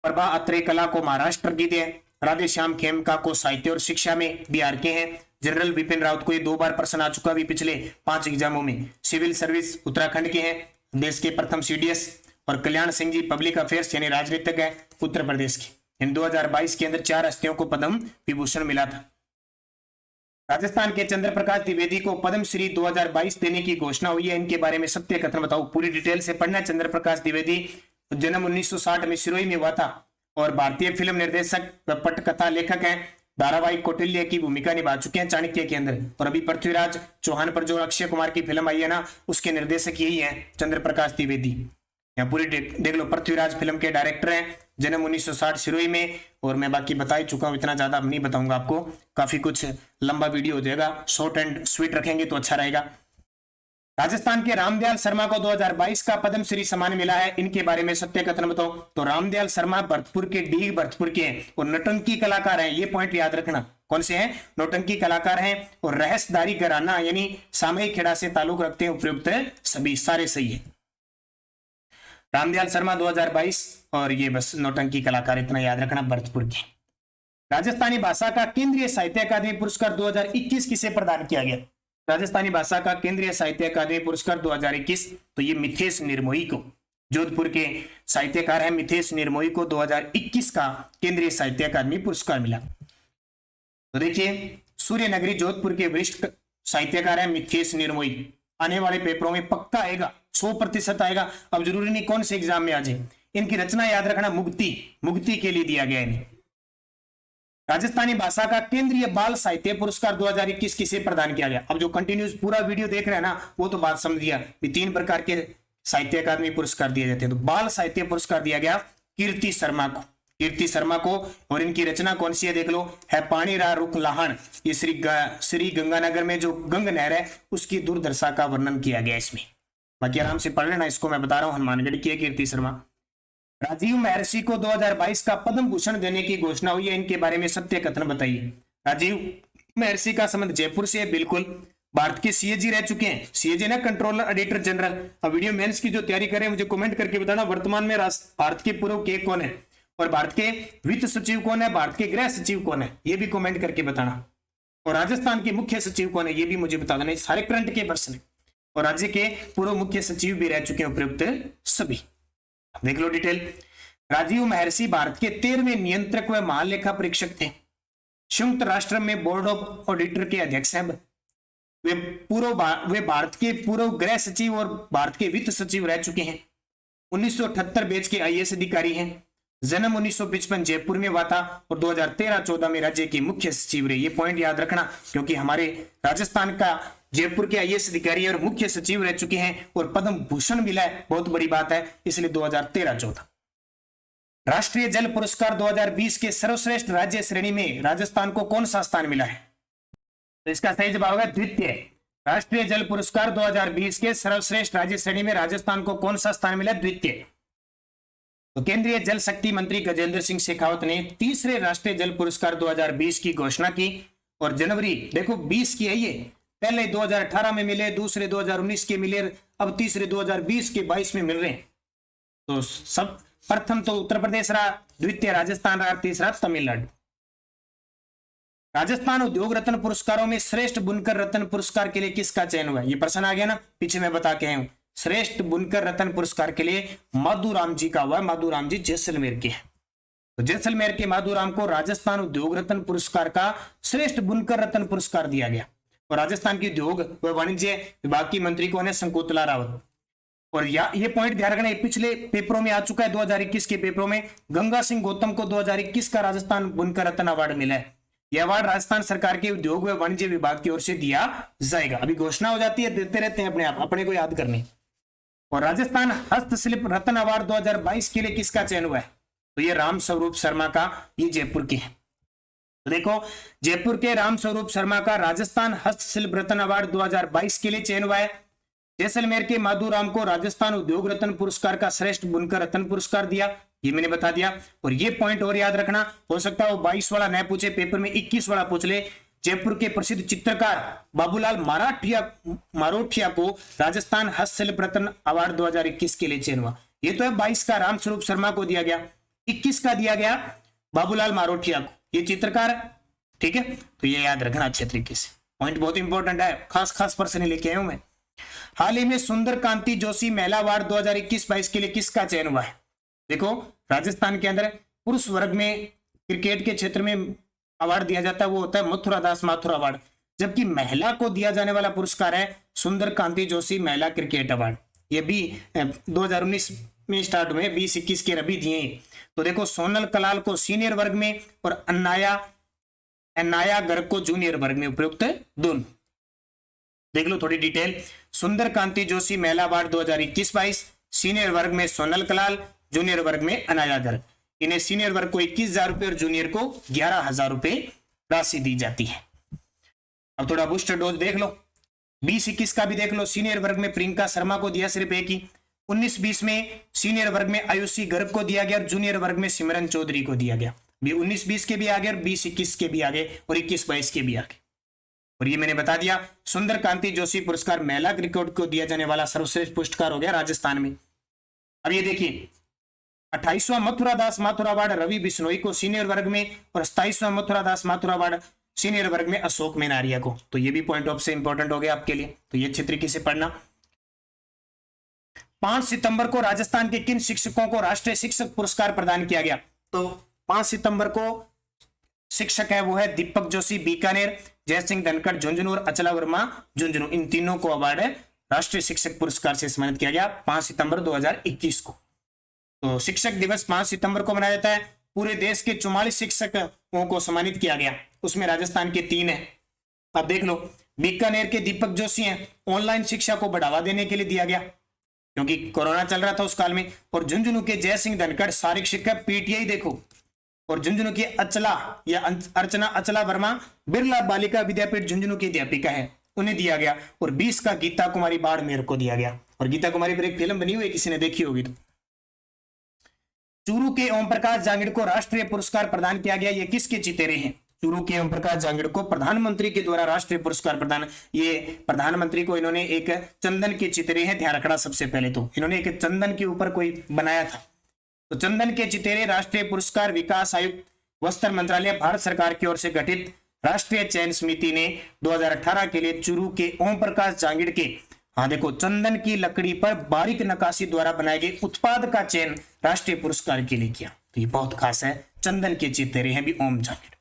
प्रभा अत्रे कला को महाराष्ट्र की है, राधे श्याम खेमका को साहित्य और शिक्षा में बिहार के हैं, जनरल विपिन रावत को ये 2 बार प्रश्न आ चुका भी पिछले 5 एग्जामों में, सिविल सर्विस उत्तराखंड के हैं, देश के प्रथम सीडीएस। और कल्याण सिंह जी पब्लिक अफेयर्स यानी राजनीतिक है उत्तर प्रदेश के। इन 2022 के अंदर 4 हस्तियों को पद्म विभूषण मिला था। राजस्थान के चंद्र प्रकाश द्विवेदी को पद्मश्री 2022 देने की घोषणा हुई है, इनके बारे में सत्य कथन बताओ। पूरी डिटेल से पढ़ना। चंद्र प्रकाश द्विवेदी जन्म 1960 में सिरोही में हुआ था और भारतीय फिल्म निर्देशक, पटकथा लेखक हैं। धारावाहिक कौटिल्य की भूमिका निभा चुके हैं चाणक्य के अंदर। और अभी पृथ्वीराज चौहान पर जो अक्षय कुमार की फिल्म आई है ना, उसके निर्देशक यही हैं चंद्र प्रकाश द्विवेदी। यहाँ पूरी देख लो, पृथ्वीराज फिल्म के डायरेक्टर हैं, जन्म 1960 सिरोही में। और मैं बाकी बता ही चुका हूँ, इतना ज्यादा नहीं बताऊंगा आपको, काफी कुछ लंबा वीडियो हो जाएगा, शॉर्ट एंड स्वीट रखेंगे तो अच्छा रहेगा। राजस्थान के रामदयाल शर्मा को 2022 का पद्मश्री सम्मान मिला है, इनके बारे में सत्य कथन बताओ। तो रामदयाल शर्मा भरतपुर के डीग भरतपुर के हैं और नौटंकी कलाकार हैं। ये पॉइंट याद रखना, कौन से हैं? नौटंकी कलाकार हैं और रहस्यधारी घराना यानी सामयिक खेड़ा से ताल्लुक रखते हैं। उपयुक्त सभी सारे सही है। रामदयाल शर्मा 2022 और ये बस नौटंकी कलाकार, इतना याद रखना, भरतपुर के। राजस्थानी भाषा का केंद्रीय साहित्य अकादमी पुरस्कार 2021 किसे प्रदान किया गया? राजस्थानी भाषा का केंद्रीय साहित्य अकादमी पुरस्कार 2021, तो ये मिथेश निर्मोही को, जोधपुर के साहित्यकार हैं मिथेश निर्मोही को 2021 का केंद्रीय साहित्य अकादमी पुरस्कार मिला। तो देखिए सूर्य नगरी जोधपुर के वरिष्ठ साहित्यकार हैं मिथेश निर्मोही। आने वाले पेपरों में पक्का आएगा, 100% आएगा। अब जरूरी नहीं कौन से एग्जाम में आ जाए। इनकी रचना याद रखना, मुक्ति के लिए दिया गया इन्हें। राजस्थानी भाषा का केंद्रीय बाल साहित्य पुरस्कार 2021 किसे प्रदान किया गया? अब जो कंटिन्यूस पूरा वीडियो देख रहे हैं ना, वो तो बात समझ गया। 3 प्रकार के साहित्य अकादमी पुरस्कार दिए जाते हैं। तो बाल साहित्य पुरस्कार दिया गया कीर्ति शर्मा को। और इनकी रचना कौन सी है देख लो, है पानी रा रुख लाहन। ये श्री गंगानगर में जो गंग नहर है उसकी दुर्दशा का वर्णन किया गया इसमें। बाकी आराम से पढ़ लेना, इसको मैं बता रहा हूं, हनुमानगढ़ की है कीर्ति शर्मा। राजीव महर्षि को 2022 का पद्म भूषण देने की घोषणा हुई है, इनके बारे में सत्य कथन बताइए। राजीव महर्षि का संबंध जयपुर से है, बिल्कुल। भारत के सीएजी रह चुके हैं, सीएजी ना कंट्रोलर ऑडिटर जनरल। अब वीडियो मेंस की जो तैयारी करें मुझे कमेंट करके बताना वर्तमान में भारत के पूर्व के कौन है, और भारत के वित्त सचिव कौन है, भारत के गृह सचिव कौन है, ये भी कमेंट करके बताना। और राजस्थान के मुख्य सचिव कौन है ये भी मुझे बता देना। सारे करंट के प्रश्न, और राज्य के पूर्व मुख्य सचिव भी रह चुके हैं उपयुक्त सभी। देख लो डिटेल। राजीव महर्षि भारत के 13वें नियंत्रक व महालेखा परीक्षक थे। संयुक्त राष्ट्र में बोर्ड ऑफ ऑडिटर के अध्यक्ष हैं। वे भारत के पूर्व गृह सचिव और भारत के वित्त सचिव रह चुके हैं। 1978 बैच के आईएएस अधिकारी हैं। जन्म 1955 जयपुर में हुआ था और 2013-14 में राज्य के मुख्य सचिव रहे। ये पॉइंट याद रखना, क्योंकि हमारे राजस्थान का जयपुर के आईएएस अधिकारी और मुख्य सचिव रह चुके हैं और पद्म भूषण मिला है, बहुत बड़ी बात है, इसलिए 2013-14। राष्ट्रीय जल पुरस्कार 2020 के सर्वश्रेष्ठ राज्य श्रेणी में राजस्थान को कौन सा स्थान मिला है? तो इसका सही जवाब है द्वितीय। राष्ट्रीय जल पुरस्कार 2020 के सर्वश्रेष्ठ राज्य श्रेणी में राजस्थान को कौन सा स्थान मिला? द्वितीय। तो केंद्रीय जल शक्ति मंत्री गजेंद्र सिंह शेखावत ने तीसरे राष्ट्रीय जल पुरस्कार 2020 की घोषणा की, और जनवरी देखो 20 की है ये, पहले 2018 में मिले, दूसरे 2019 के मिले, अब तीसरे 2020 के 22 में मिल रहे हैं। तो सब प्रथम तो उत्तर प्रदेश रहा, द्वितीय राजस्थान रहा, तीसरा तमिलनाडु। राजस्थान उद्योग रत्न पुरस्कारों में श्रेष्ठ बुनकर रत्न पुरस्कार के लिए किसका चयन हुआ? ये प्रश्न आ गया ना, पीछे मैं बता के आया हूं। श्रेष्ठ बुनकर रत्न पुरस्कार के लिए माधुराम जी का हुआ। माधुराम जी जैसलमेर के हैं। तो जैसलमेर के माधुराम को राजस्थान उद्योग रत्न पुरस्कार का श्रेष्ठ बुनकर रत्न पुरस्कार दिया गया। और राजस्थान की उद्योग व वाणिज्य विभाग की मंत्री कौन है? शंकुतला रावत। और ये पॉइंट ध्यान रखना, पिछले पेपरों में आ चुका है। 2021 के पेपरों में गंगा सिंह गौतम को 2021 का राजस्थान बुनकर रत्न अवार्ड मिला है। यह अवार्ड राजस्थान सरकार के उद्योग व वाणिज्य विभाग की ओर से दिया जाएगा। अभी घोषणा हो जाती है, देते रहते हैं अपने आप, अपने को याद करने। और राजस्थान हस्तशिल्प रत्न अवार्ड 2022 के लिए किसका चयन हुआ है? तो ये राम स्वरूप शर्मा का, ये जयपुर के हैं। तो देखो जयपुर के राम स्वरूप शर्मा का राजस्थान हस्तशिल्प रत्न अवार्ड 2022 के लिए चयन हुआ है। जैसलमेर के माधुराम को राजस्थान उद्योग रत्न पुरस्कार का श्रेष्ठ बुनकर रत्न पुरस्कार दिया, ये मैंने बता दिया। और ये पॉइंट और याद रखना, हो सकता है वो 22 वाला न पूछे, पेपर में 21 वाला पूछ ले। जयपुर के प्रसिद्ध चित्रकार बाबूलाल मारोठिया को राजस्थान हस्तशिल्प रत्न अवार्ड 2021 के लिए चयन हुआ। ये तो है 22 का राम स्वरूप शर्मा को दिया गया, 21 का दिया गया बाबूलाल मारोठिया को, ये चित्रकार है। ठीक है, तो ये याद रखना अच्छे तरीके से, पॉइंट बहुत इंपॉर्टेंट है, खास प्रश्न लेके आया हूं मैं। हाल ही में सुंदर कांति जोशी महिला अवार्ड 2021-22 के लिए किसका चयन हुआ है? देखो राजस्थान के अंदर पुरुष वर्ग में क्रिकेट के क्षेत्र में अवार्ड दिया जाता है, वो होता है मथुरा दास माथुर अवार्ड। जबकि महिला को दिया जाने वाला पुरस्कार है सुंदर कांति जोशी महिला क्रिकेट अवार्ड। ये भी 2019 में स्टार्ट हुए, 20-21 के रबी दिए। तो देखो सोनल कलाल को सीनियर वर्ग में और अन्नाया गर्ग को जूनियर वर्ग में उपयुक्त दोनों। देख लो थोड़ी डिटेल। सुंदर कांति जोशी महिला अवार्ड 2021-22, सीनियर वर्ग में सोनल कलाल, जूनियर वर्ग में अनाया गर्ग। इन्हें सीनियर वर्ग को 21,000 रुपए और जूनियर को 11,000 रुपए राशि दी जाती है। अब थोड़ा बूस्टर डोज देख लो, 20-21 का भी देख लो। सीनियर वर्ग में प्रियंका शर्मा को दिया सिर्फ एक ही। 19-20 में सीनियर वर्ग में आयुषी गर्ग को दिया गया और जूनियर वर्ग में सिमरन चौधरी को दिया गया। 19-20 के भी आगे और 20-21 के भी आगे और 21-22 के भी आगे। और ये मैंने बता दिया, सुंदर कांति जोशी पुरस्कार महिला क्रिकेट को दिया जाने वाला सर्वश्रेष्ठ पुरस्कार हो गया राजस्थान में। अब ये देखिए 28वां मथुरा दास माथुर अवार्ड रवि बिश्नोई को सीनियर वर्ग में और 27वां मथुरा दास माथुर अवार्ड सीनियर वर्ग में अशोक मेनारिया को। तो ये भी पॉइंट ऑफ से इंपॉर्टेंट हो गया आपके लिए, तो ये अच्छे तरीके से पढ़ना। 5 सितंबर को राजस्थान के किन शिक्षकों को राष्ट्रीय शिक्षक पुरस्कार प्रदान किया गया? तो 5 सितंबर को शिक्षक है वो है दीपक जोशी बीकानेर, जयसिंह धनखड़ झुंझुनू और अचला वर्मा झुंझुनू। इन तीनों को अवार्ड राष्ट्रीय शिक्षक पुरस्कार से सम्मानित किया गया 5 सितंबर 2021 को। तो शिक्षक दिवस 5 सितंबर को मनाया जाता है। पूरे देश के 44 शिक्षकों को सम्मानित किया गया, उसमें राजस्थान के 3 हैं। अब देख लो, बीकानेर के दीपक जोशी हैं, ऑनलाइन शिक्षा को बढ़ावा देने के लिए दिया गया क्योंकि कोरोना चल रहा था उस काल में। और झुंझुनू के जयसिंह धनखड़ शारीरिक शिक्षक पीटीआई देखो। और झुंझुनू की अर्चना अचला वर्मा बिरला बालिका विद्यापीठ झुंझुनू की अध्यापिका है, उन्हें दिया गया। और 20 का गीता कुमारी बाड़मेर को दिया गया। और गीता कुमारी पर एक फिल्म बनी हुई है, किसी ने देखी होगी तो। चूरू के ओम प्रकाश जांगिड़ को राष्ट्रीय पुरस्कार प्रदान किया गया, ये किसके चितेरे हैं? चूरू के ओम प्रकाश जांगिड़ को प्रधानमंत्री के द्वारा राष्ट्रीय पुरस्कार प्रदान। ये प्रधानमंत्री को इन्होंने एक चंदन के चितरे हैं, ध्यान रखना सबसे पहले तो इन्होंने एक चंदन के ऊपर कोई बनाया था, तो चंदन के चितेरे राष्ट्रीय पुरस्कार विकास आयुक्त वस्त्र मंत्रालय भारत सरकार की ओर से गठित राष्ट्रीय चयन समिति ने 2018 के लिए चूरू के ओम प्रकाश जांगिड़ के देखो चंदन की लकड़ी पर बारीक नक्काशी द्वारा बनाए गए उत्पाद का चयन राष्ट्रीय पुरस्कार के लिए किया। तो ये बहुत खास है, चंदन के चितेरे हैं भी ओम जांगिड़।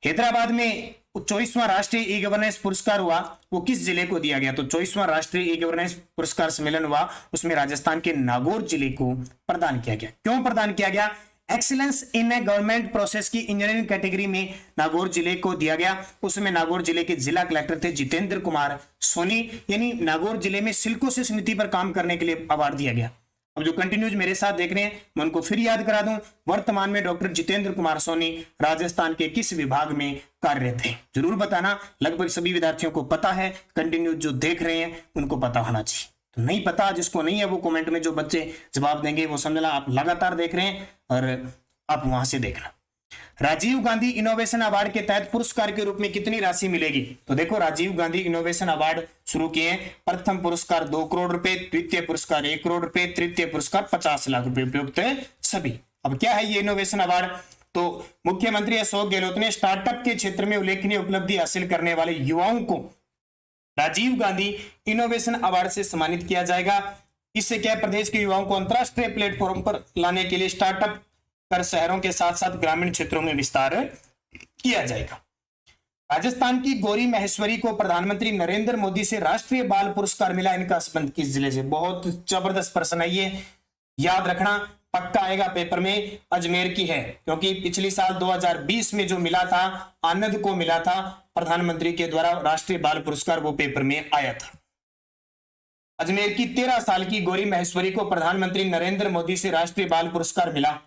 हैदराबाद में 24वां राष्ट्रीय ई गवर्नेंस पुरस्कार हुआ, वो किस जिले को दिया गया? तो 24वां राष्ट्रीय ई गवर्नेंस पुरस्कार सम्मेलन हुआ, उसमें राजस्थान के नागौर जिले को प्रदान किया गया। क्यों प्रदान किया गया? Excellence in A government process की इंजीनियरिंग कैटेगरी में नागौर जिले को दिया गया। उसमें नागौर जिले के जिला कलेक्टर थे जितेंद्र कुमार सोनी, यानी नागौर जिले में सिलिकोसिस नीति पर काम करने के लिए अवार्ड दिया गया। अब जो कंटिन्यूज मेरे साथ देख रहे हैं मैं उनको फिर याद करा दूं, वर्तमान में डॉक्टर जितेंद्र कुमार सोनी राजस्थान के किस विभाग में कार्यरत थे? जरूर बताना, लगभग सभी विद्यार्थियों को पता है, कंटिन्यूज जो देख रहे हैं उनको पता होना चाहिए। तो नहीं पता, जिसको नहीं है वो कमेंट में जो बच्चे जवाब देंगे वो समझना आप लगातार देख रहे हैं और आप वहां से देखना। राजीव गांधी इनोवेशन अवार्ड के तहत पुरस्कार के रूप में कितनी राशि मिलेगी? तो देखो राजीव गांधी इनोवेशन अवार्ड शुरू किए, प्रथम पुरस्कार 2 करोड़ रुपए, द्वितीय पुरस्कार 1 करोड़ रुपए, तृतीय पुरस्कार 50 लाख रुपए उपयुक्त सभी। अब क्या है ये इनोवेशन अवार्ड? तो मुख्यमंत्री अशोक गहलोत ने स्टार्टअप के क्षेत्र में उल्लेखनीय उपलब्धि हासिल करने वाले युवाओं को राजीव गांधी इनोवेशन अवार्ड से सम्मानित किया जाएगा। इससे क्या प्रदेश के युवाओं को अंतरराष्ट्रीय प्लेटफॉर्म पर लाने के लिए स्टार्टअप कर शहरों के साथ साथ ग्रामीण क्षेत्रों में विस्तार किया जाएगा। राजस्थान की गौरी महेश्वरी को प्रधानमंत्री नरेंद्र मोदी से राष्ट्रीय बाल पुरस्कार मिला, इनका संबंध किस जिले से? बहुत जबरदस्त प्रश्न है ये, याद रखना, पक्का आएगा पेपर में। अजमेर की है, क्योंकि पिछली साल 2020 में जो मिला था आनंद को मिला था प्रधानमंत्री के द्वारा राष्ट्रीय बाल पुरस्कार, वो पेपर में आया था। अजमेर की 13 साल की गौरी महेश्वरी को प्रधानमंत्री नरेंद्र मोदी से राष्ट्रीय बाल पुरस्कार मिला।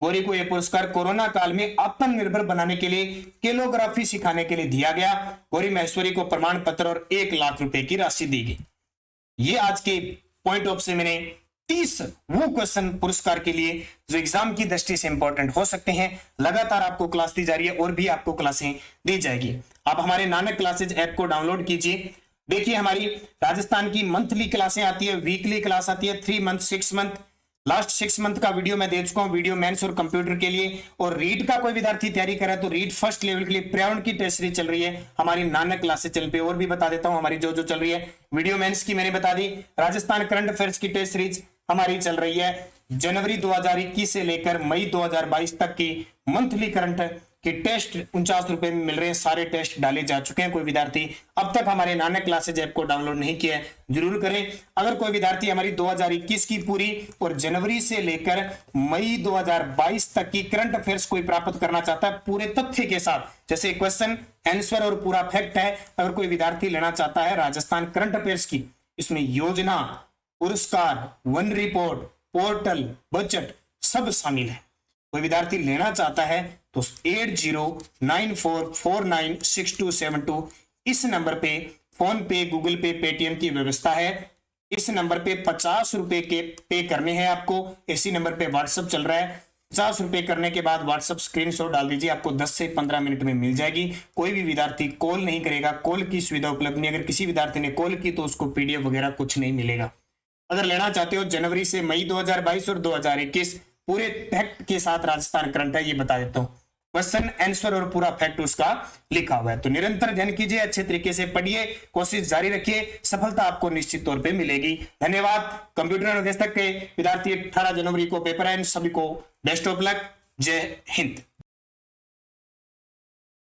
गौरी को यह पुरस्कार कोरोना काल में आत्मनिर्भर बनाने के लिए कैलोग्राफी सिखाने के लिए दिया गया। गौरी महेश्वरी को प्रमाण पत्र और 1 लाख रुपए की राशि दी गई। ये आज के पॉइंट ऑफ से मैंने 30 वो क्वेश्चन पुरस्कार के लिए जो एग्जाम की दृष्टि से इंपॉर्टेंट हो सकते हैं, लगातार आपको क्लास दी जा रही है और भी आपको क्लासें दी जाएगी। आप हमारे नानक क्लासेज ऐप को डाउनलोड कीजिए। देखिए हमारी राजस्थान की मंथली क्लासें आती है, वीकली क्लास आती है, 3 मंथ 6 मंथ, लास्ट 6 मंथ का वीडियो मैं दे चुका हूं, वीडियो मेंस और कंप्यूटर के लिए। और रीड का कोई विद्यार्थी तैयारी कर रहा है तो रीड फर्स्ट लेवल के लिए पर्यावरण की टेस्ट सीरीज चल रही है हमारी नानक क्लासेज चैनल पे। और भी बता देता हूं हमारी जो जो चल रही है, वीडियो मेंस की मैंने बता दी, राजस्थान करंट अफेयर्स की टेस्ट सीरीज हमारी चल रही है। जनवरी 2021 से लेकर मई 2022 तक की मंथली करंट के टेस्ट 49 रुपए में मिल रहे हैं। सारे टेस्ट डाले जा चुके हैं। कोई विद्यार्थी अब तक हमारे नानक क्लासेज ऐप को डाउनलोड नहीं किया है, जरूर करें। अगर कोई विद्यार्थी हमारी 2021 की पूरी और जनवरी से लेकर मई 2022 तक की करंट अफेयर्स कोई प्राप्त करना चाहता है पूरे तथ्य के साथ, जैसे क्वेश्चन आंसर और पूरा फैक्ट है, अगर कोई विद्यार्थी लेना चाहता है राजस्थान करंट अफेयर्स की, इसमें योजना, पुरस्कार, वन रिपोर्ट, पोर्टल, बजट सब शामिल है। कोई विद्यार्थी लेना चाहता है तो 8094496272 इस नंबर पे फोन पे, गूगल पे, पेटीएम की व्यवस्था है। इस नंबर पे 50 रुपए के पे करने हैं आपको। इसी नंबर पे व्हाट्सएप चल रहा है। 50 रुपए करने के बाद व्हाट्सएप स्क्रीनशॉट डाल दीजिए, आपको 10 से 15 मिनट में मिल जाएगी। कोई भी विद्यार्थी कॉल नहीं करेगा, कॉल की सुविधा उपलब्ध नहीं। अगर किसी विद्यार्थी ने कॉल की तो उसको पीडीएफ वगैरह कुछ नहीं मिलेगा। अगर लेना चाहते हो जनवरी से मई 2022 और 2021 पूरे फैक्ट के साथ राजस्थान करंट है, ये बता देता हूं, क्वेश्चन आंसर और पूरा फैक्ट उसका लिखा हुआ है। तो निरंतर अध्ययन कीजिए, अच्छे तरीके से पढ़िए, कोशिश जारी रखिए, सफलता आपको निश्चित तौर पे मिलेगी। धन्यवाद। कंप्यूटर अनुदेशक के विद्यार्थी 18 जनवरी को पेपर है, सभी को बेस्ट ऑफ लक। जय हिंद।